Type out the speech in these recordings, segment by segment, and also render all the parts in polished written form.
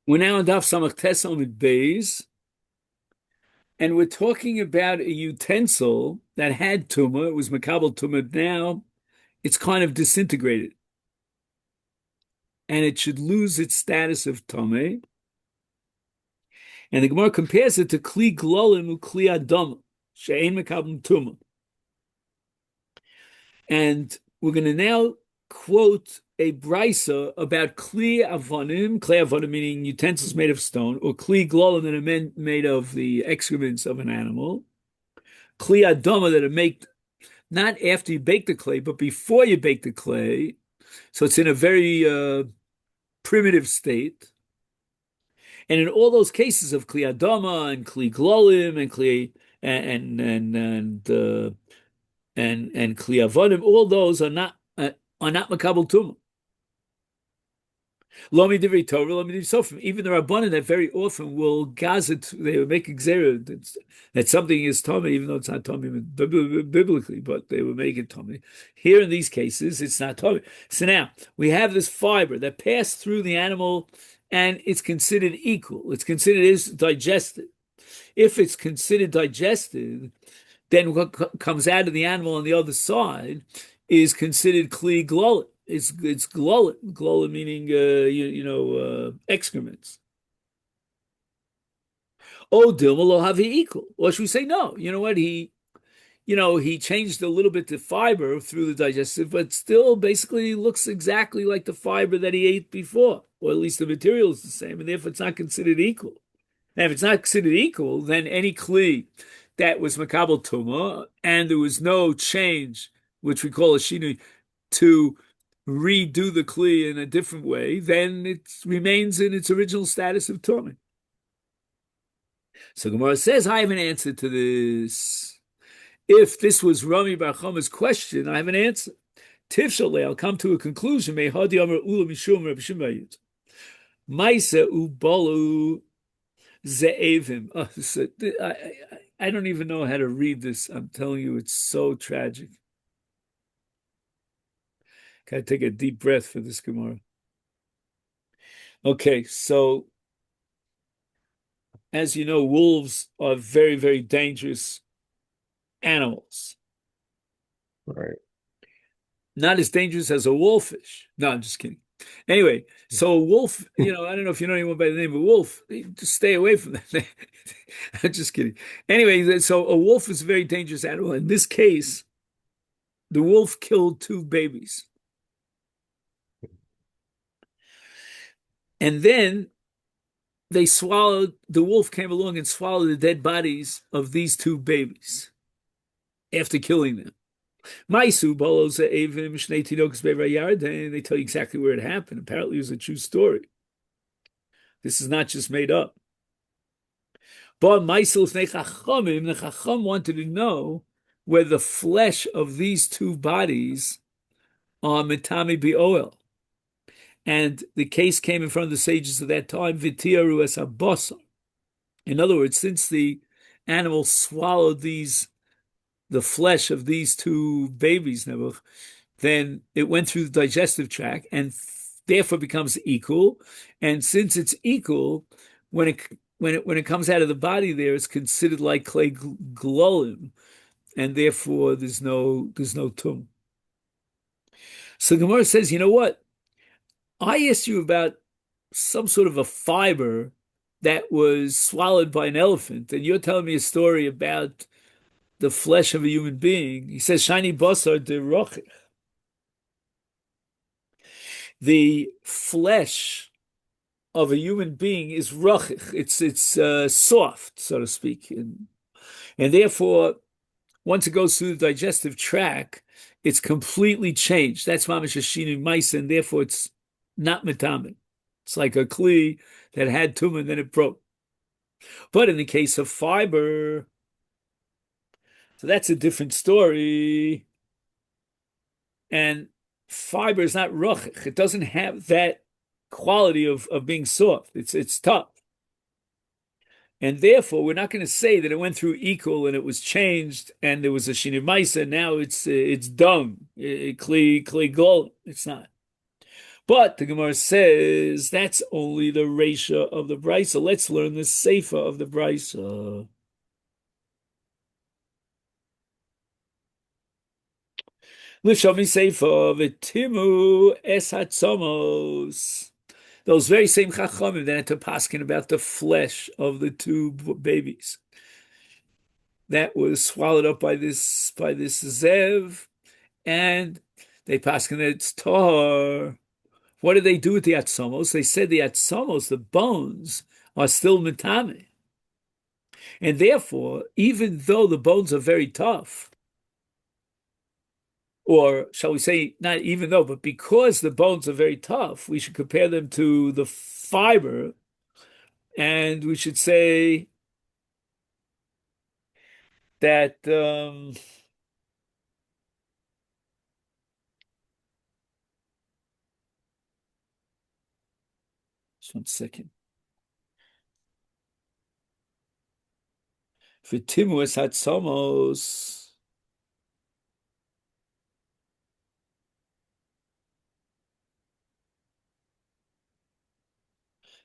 We're now on Daf Samach Tes Amud Beis, and we're talking about a utensil that had tumah. It was makabel tumah. Now it's kind of disintegrated, and it should lose its status of tameh. And the Gemara compares it to kli glolim ukli adama she'ein makabel tumah. And we're going to now quote a brisa about kli avonim meaning utensils made of stone, or kli glolim that are made of the excrements of an animal. Kli adama that are made not after you bake the clay, but before you bake the clay. So it's in a very primitive state. And in all those cases of kli adama and kli glolim and kli and kli avodim, all those are not makabel tumah. Lomi divrei Torah, lomi divrei sofrim. Even the Rabbanan that very often will gazet, they will make exera that something is tummy, even though it's not tummy biblically, but they will make it tummy. Here in these cases, it's not tummy. So now we have this fiber that passed through the animal, and it's considered equal. It's considered is digested. If it's considered digested, then what comes out of the animal on the other side is considered kli glolit. It's glolit meaning excrements. Oh, dilma lo havi equal. Or should we say no? You know what he changed a little bit the fiber through the digestive, but still basically looks exactly like the fiber that he ate before, or at least the material is the same, and therefore it's not considered equal. And if it's not considered equal, then any kli that was makabel tuma and there was no change, which we call a shinui, to redo the kli in a different way, then it remains in its original status of tuma. So Gemara says, I have an answer to this. If this was Rami Bar Choma's question, I have an answer. Tifshalei, I'll come to a conclusion. May hadi amar ula mishum Reb Shimon Maisa ubalu ze'evim. I don't even know how to read this. I'm telling you, it's so tragic. Gotta take a deep breath for this Gemara. Okay, so as you know, wolves are very, very dangerous animals. Right. Not as dangerous as a wolfish. No, I'm just kidding. Anyway, so a wolf, I don't know if you know anyone by the name of wolf, just stay away from that. I'm just kidding. Anyway, so a wolf is a very dangerous animal. In this case, the wolf killed two babies. And then the wolf came along and swallowed the dead bodies of these two babies after killing them. Maisu bolos evim shnei tinokus be'vayarden. They tell you exactly where it happened. Apparently, it was a true story. This is not just made up. But Maisel Chachamim, the Chacham wanted to know whether the flesh of these two bodies are mitami bi'oel. And the case came in front of the sages of that time, v'tiaru es habasar. In other words, since the animal swallowed the flesh of these two babies, then it went through the digestive tract and therefore becomes equal. And since it's equal, when it comes out of the body, there it's considered like clay glolim, and therefore there's no tum. So Gemara says, you know what? I asked you about some sort of a fiber that was swallowed by an elephant, and you're telling me a story about the flesh of a human being. He says, shiny basar de rochich. The flesh of a human being is rochich. It's soft, so to speak. And therefore, once it goes through the digestive tract, it's completely changed. That's mamash hashinu ma'isa, and therefore it's not metamin. It's like a kli that had tumor and then it broke. But in the case of fiber, so that's a different story. And fiber is not ruchich. It doesn't have that quality of being soft. It's tough. And therefore, we're not going to say that it went through equal and it was changed and there was a shinimaisa. Now it's dung, kli gol. It's not. But the Gemara says that's only the Reisha of the Brisa. Let's learn the Seifa of the Brisa. Lishomi Seifa v'timu es hatzomos. Those very same Chachamim that had to paskin about the flesh of the two babies that was swallowed up by this zev, and they paskin that it's tar. What did they do with the atzomos? They said the atzomos, the bones, are still mitame. And therefore, even though the bones are very tough, or shall we say, not even though, but because the bones are very tough, we should compare them to the fiber, and we should say that, just 1 second. V'timus hatzomos.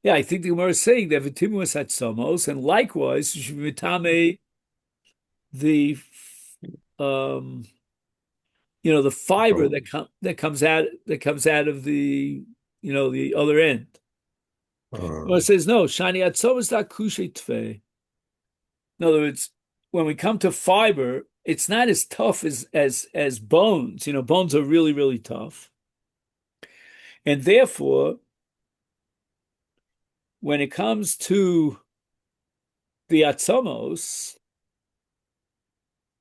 Yeah, I think the Gemara is saying that v'timus hatzomos, and likewise, you should mitame the um the fiber Oh, that comes out of the other end. Well, it uh, says no, shani atzomos da kushe tve. In other words, when we come to fiber, it's not as tough as bones. Bones are really, really tough. And therefore, when it comes to the atzomos,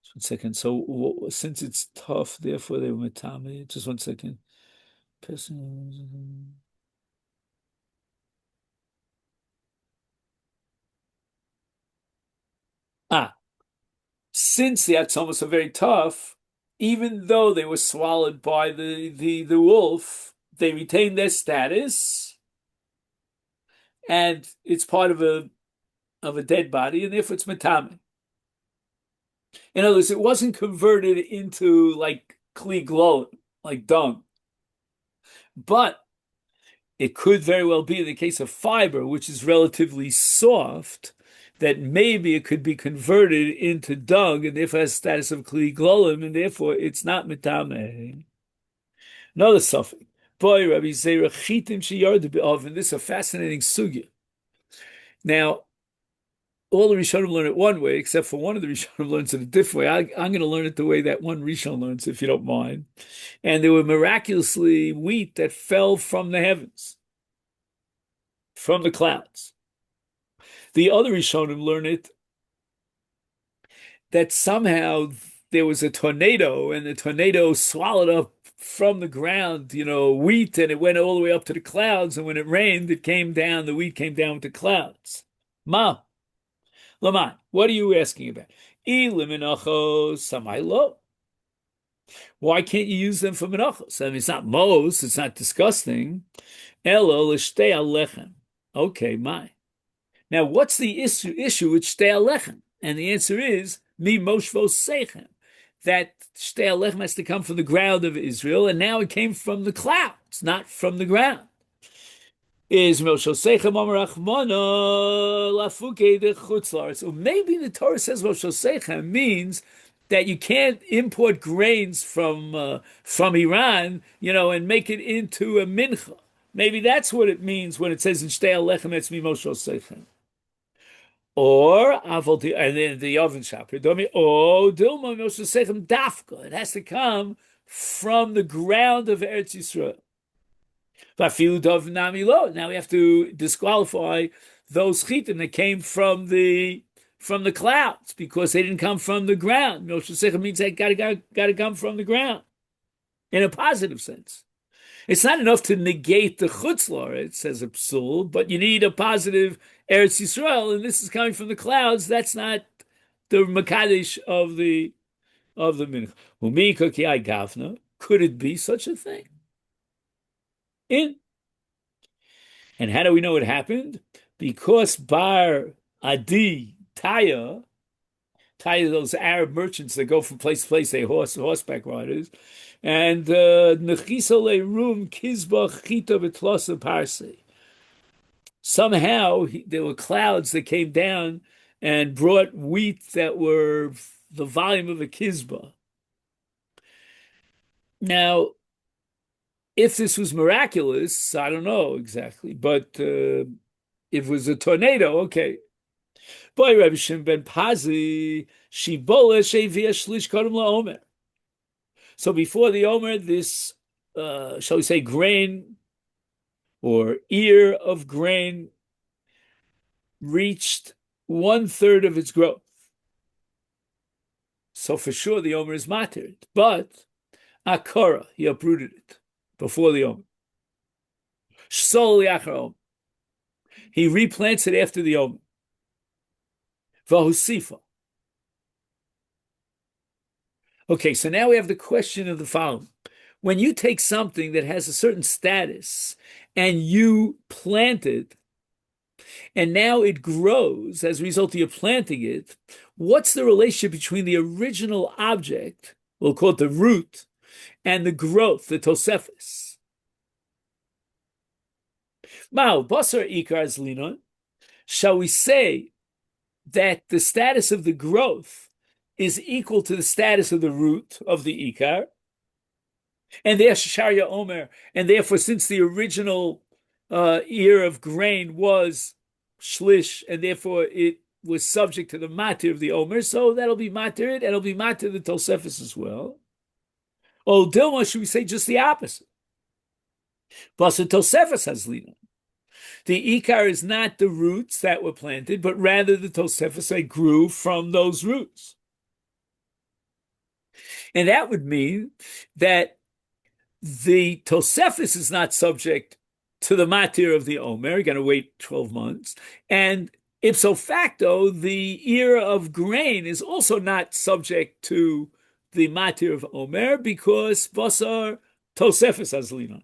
just 1 second. So since it's tough, therefore they were metame. Just 1 second. Ah, since the atzomos are very tough, even though they were swallowed by the wolf, they retain their status, and it's part of a dead body, and therefore it's metame. In other words, it wasn't converted into like kli glon, like dung, but it could very well be in the case of fiber, which is relatively soft, that maybe it could be converted into dung and therefore has status of kli glolim, and therefore it's not metame. Another suffix. Boy, Rabbi Zera chitim sheyard of, and this is a fascinating sugya. Now, all the Rishonim learn it one way, except for one of the Rishonim learns it a different way. I'm going to learn it the way that one Rishon learns, if you don't mind. And there were miraculously wheat that fell from the heavens, from the clouds. The other Rishonim learn it that somehow there was a tornado, and the tornado swallowed up from the ground, wheat, and it went all the way up to the clouds. And when it rained, it came down. The wheat came down with the clouds. Ma, Laman, what are you asking about? Menachos, samai lo. Why can't you use them for menachos? I mean, it's not mos, it's not disgusting. Elo l'shtei alechem. Okay, my. Now, what's the issue with shtei alechem? And the answer is mi moshvo seichem. That shtei alechem has to come from the ground of Israel, and now it came from the clouds, not from the ground. Is Moshe Sechem Amar Rachmana Lafuke de Chutzlar. So maybe the Torah says Moshe Sechem means that you can't import grains from Iran, and make it into a mincha. Maybe that's what it means when it says in Shtei Alechem it's mi Moshe Sechem. Or and then the oven shop. Or Dilma Moshe Sechem Dafka. It has to come from the ground of Eretz Yisrael. Now we have to disqualify those chitim that came from the clouds because they didn't come from the ground. Moshe Secha means they got to come from the ground in a positive sense. It's not enough to negate the chutzlar, it says a psul, but you need a positive Eretz Yisrael, and this is coming from the clouds. That's not the makadesh of the mincha. Could it be such a thing? And how do we know it happened? Because Bar Adi Taya Tired of those Arab merchants that go from place to place, they horseback riders. And Nechisole Rum Kizba Chita Betlosa Parse. Somehow there were clouds that came down and brought wheat that were the volume of a kizbah. Now, if this was miraculous, I don't know exactly, but if it was a tornado, okay. Boy, Rebbe Shimon ben Pazi, Shibola Shevia Shlish Kodem LaOmer. So before the Omer, this, shall we say, grain or ear of grain reached 1/3 of its growth. So for sure the Omer is matir. But Akara, he uprooted it before the Omer. Shsol Yachar Omer. He replants it after the Omer. Vahusifa. Okay, so now we have the question of the following. When you take something that has a certain status and you plant it, and now it grows as a result of you planting it, what's the relationship between the original object, we'll call it the root, and the growth, the Tosefis? Mao, Basar Ikar Zlinon, shall we say that the status of the growth is equal to the status of the root of the Ikar? And there Sharia Omer, and therefore, since the original ear of grain was shlish, and therefore it was subject to the matir of the Omer, so that'll be matir, and it'll be matir the Tosefis as well. Or Dilma, should we say just the opposite? Plus, the Tosefis has lina. The Ikar is not the roots that were planted, but rather the Tosefis that grew from those roots. And that would mean that the Tosefis is not subject to the matir of the Omer. You're going to wait 12 months. And ipso facto, the ear of grain is also not subject to the matir of Omer because Basar Tosefis has lina.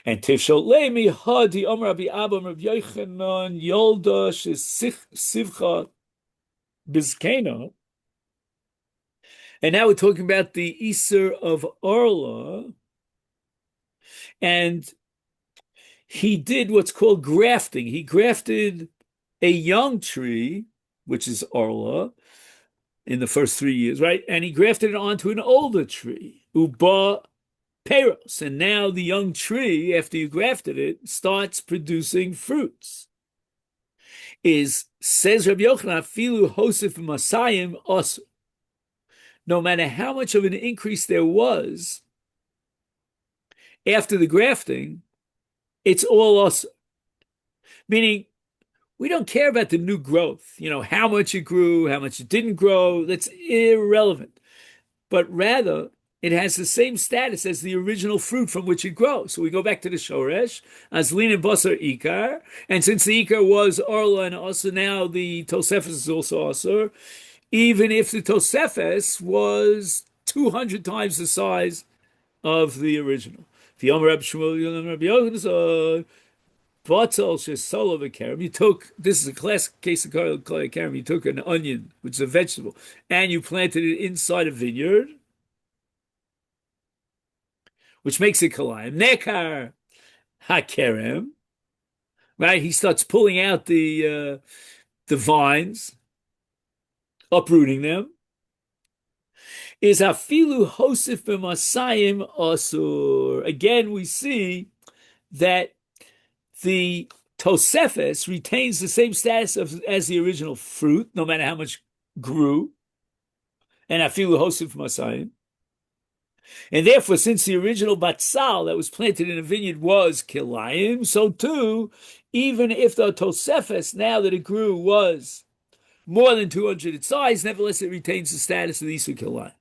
And Tifshol Lemi Hadi Omer Rabbi Abba Rabbi Yochanan Yolda Sivcha Bizkena. And now we're talking about the Iser of Orla. And he did what's called grafting. He grafted a young tree, which is Orla, in the first 3 years, right? And he grafted it onto an older tree, Uba Peros. And now the young tree, after you grafted it, starts producing fruits. Says Rabbi Yochanan, Filu Hosef Masayim Osir. No matter how much of an increase there was after the grafting, it's all us. Meaning, we don't care about the new growth, how much it grew, how much it didn't grow. That's irrelevant. But rather, it has the same status as the original fruit from which it grows. So we go back to the Shoresh, Azlin and Basar Ikar. And since the Ikar was Orla and also now the Tosefes is also Asur, even if the Tosefes was 200 times the size of the original. You took, this is a classic case of karam, you took an onion, which is a vegetable, and you planted it inside a vineyard, which makes it kalayim. Nekar hakerem, right? He starts pulling out the vines, uprooting them. Is afilu hosif b'masayim asur. Again, we see that the Tosefes retains the same status as the original fruit, no matter how much grew, and afilu hosif b'masayim. And therefore, since the original batzal that was planted in a vineyard was kilayim, so too, even if the Tosefes, now that it grew, was more than 200 its size, nevertheless it retains the status of the Isu kilayim.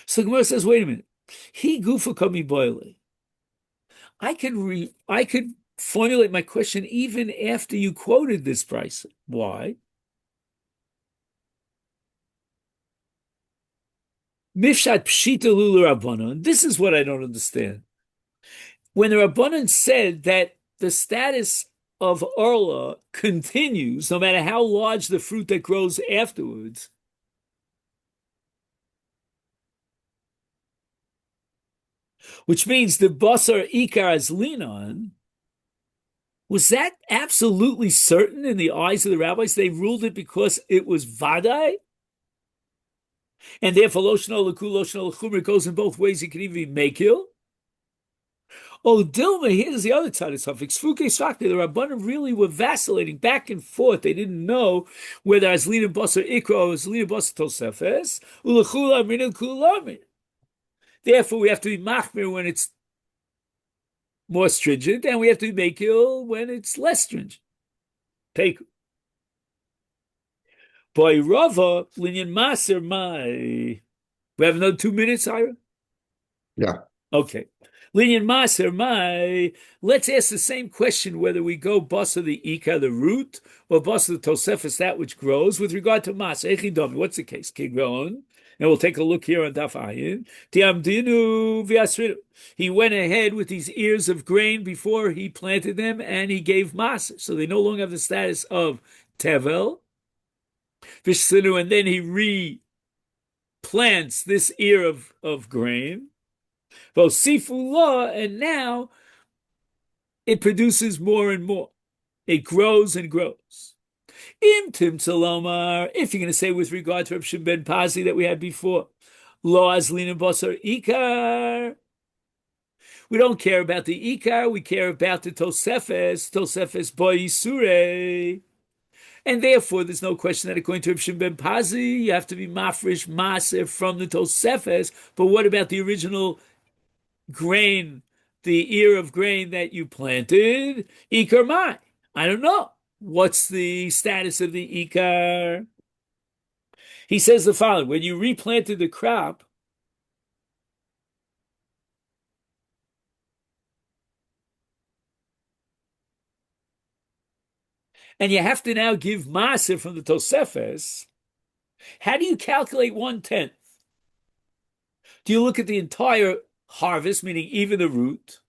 So the Gemara says, wait a minute. He gufa kami boile. I could formulate my question even after you quoted this price. Why? Mifshat pshita lulu rabbanon. This is what I don't understand. When the rabbanon said that the status of Orla continues, no matter how large the fruit that grows afterwards, which means the basar ikar is linon, was that absolutely certain in the eyes of the rabbis? They ruled it because it was vadai, and therefore loshno laku loshno lachumra goes in both ways. It can even be mekil. Oh, Dilma, here's the other side of something. Sfuke Shakti, the Rabbanim really were vacillating back and forth. They didn't know whether Azlina Basar Ikra or Azlina Basar Tosefes, Ulachula Min Kulamin. Therefore, we have to be Machmir when it's more stringent, and we have to be Mekil when it's less stringent. Take. By Rava, Linyan Maser Mai. We have another 2 minutes, Ira? Yeah. Okay. Linyan Maser Mai. Let's ask the same question whether we go Basa the Ika, the root, or Basa the Tosefis, that which grows, with regard to Maser. Echidomi, what's the case? Kigron. And we'll take a look here on Daf Ayin. Tiamdinu v'asrinu. He went ahead with these ears of grain before he planted them, and he gave Maser. So they no longer have the status of Tevel. V'sinu, and then he replants this ear of grain. Vosifullah, and now it produces more and more. It grows and grows. Im Tim Salomar, if you're going to say with regard to Reb Shimon ben Pazi that we had before, Lo Azlina Basar Ikar. We don't care about the Ikar, we care about the Tosefes Boy Sure. And therefore, there's no question that according to Reb Shimon ben Pazi, you have to be mafresh maser from the Tosefes. But what about the original grain, the ear of grain that you planted? Ikar mai. I don't know. What's the status of the ikar? He says the following: when you replanted the crop, and you have to now give maser from the tosefes, how do you calculate 1/10? Do you look at the entire harvest, meaning even the root,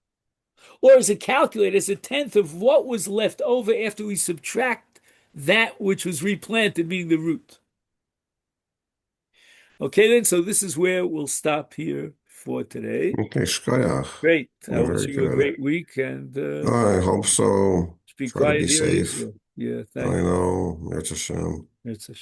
or is it calculated as a tenth of what was left over after we subtract that which was replanted, meaning the root? Okay, then, so this is where we'll stop here for today. Okay, shkoyach. Great. I wish Very you a good. great week and I hope so. be Try to be quiet here as safe. usual. Yeah, I thank you. know. Mirza Hashem. It's a